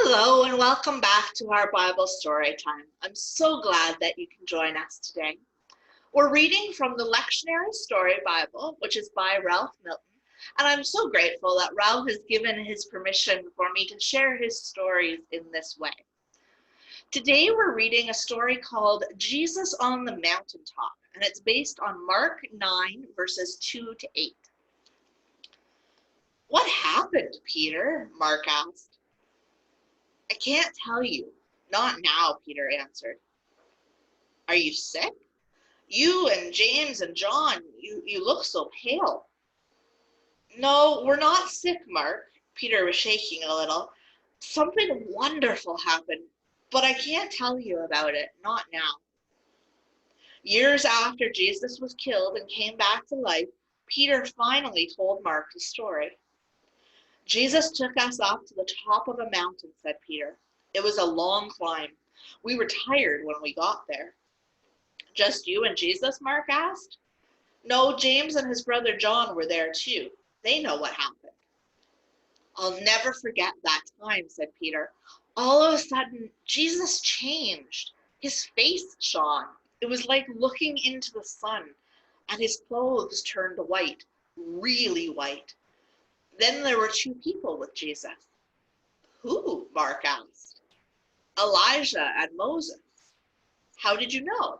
Hello and welcome back to our Bible story time. I'm so glad that you can join us today. We're reading from the Lectionary Story Bible, which is by Ralph Milton, and I'm so grateful that Ralph has given his permission for me to share his stories in this way. Today we're reading a story called Jesus on the Mountaintop, and it's based on Mark 9, verses 2 to 8. "What happened, Peter?" Mark asked. "I can't tell you. Not now," Peter answered. "Are you sick? You and James and John, you look so pale." "No, we're not sick, Mark." Peter was shaking a little. "Something wonderful happened, but I can't tell you about it, not now." Years after Jesus was killed and came back to life, Peter finally told Mark the story. "Jesus took us up to the top of a mountain," said Peter. "It was a long climb. We were tired when we got there." "Just you and Jesus?" Mark asked. "No, James and his brother John were there too. They know what happened." "I'll never forget that time," said Peter. "All of a sudden, Jesus changed. His face shone. It was like looking into the sun, and his clothes turned white, really white. Then there were two people with Jesus." "Who?" Mark asked. "Elijah and Moses." "How did you know?"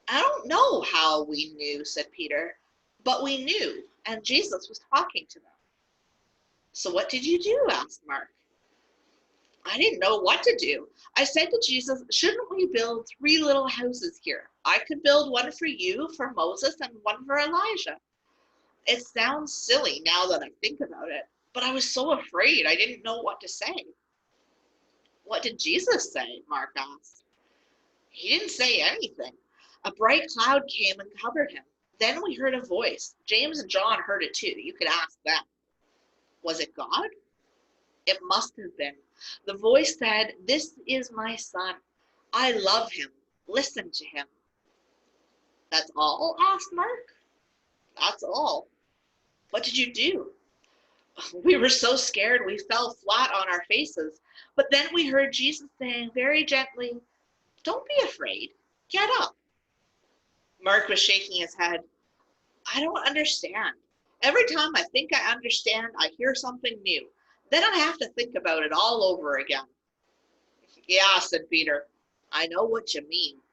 "I don't know how we knew," said Peter, "but we knew, and Jesus was talking to them." "So what did you do?" asked Mark. "I didn't know what to do. I said to Jesus, shouldn't we build 3 little houses here? I could build one for you, for Moses, and one for Elijah." It sounds silly now that I think about it, but I was so afraid I didn't know what to say. "What did Jesus say?" Mark asked. "He didn't say anything. A bright cloud came and covered him. Then we heard a voice. James and John heard it too. You could ask them." "Was it God?" "It must have been. The voice said, 'This is my son. I love him. Listen to him.'" "That's all?" asked Mark. "That's all." "What did you do?" "We were so scared we fell flat on our faces. But then we heard Jesus saying very gently, 'Don't be afraid. Get up.'" Mark was shaking his head. "I don't understand. Every time I think I understand, I hear something new. Then I have to think about it all over again." "Yeah," said Peter. "I know what you mean."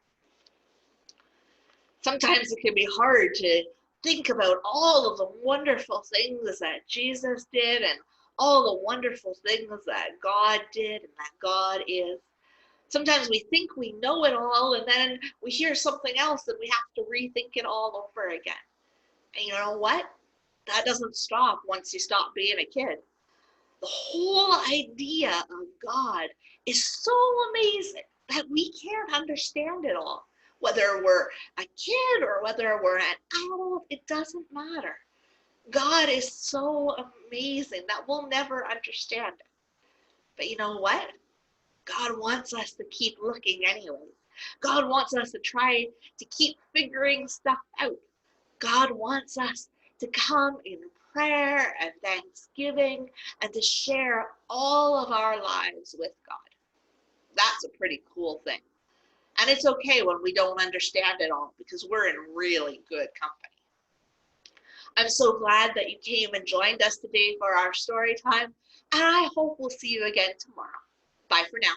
Sometimes it can be hard to think about all of the wonderful things that Jesus did and all the wonderful things that God did and that God is. Sometimes we think we know it all, and then we hear something else and we have to rethink it all over again. And you know what? That doesn't stop once you stop being a kid. The whole idea of God is so amazing that we can't understand it all. Whether we're a kid or whether we're an adult, it doesn't matter. God is so amazing that we'll never understand it. But you know what? God wants us to keep looking anyway. God wants us to try to keep figuring stuff out. God wants us to come in prayer and thanksgiving and to share all of our lives with God. That's a pretty cool thing. And it's okay when we don't understand it all because we're in really good company. I'm so glad that you came and joined us today for our story time, and I hope we'll see you again tomorrow. Bye for now.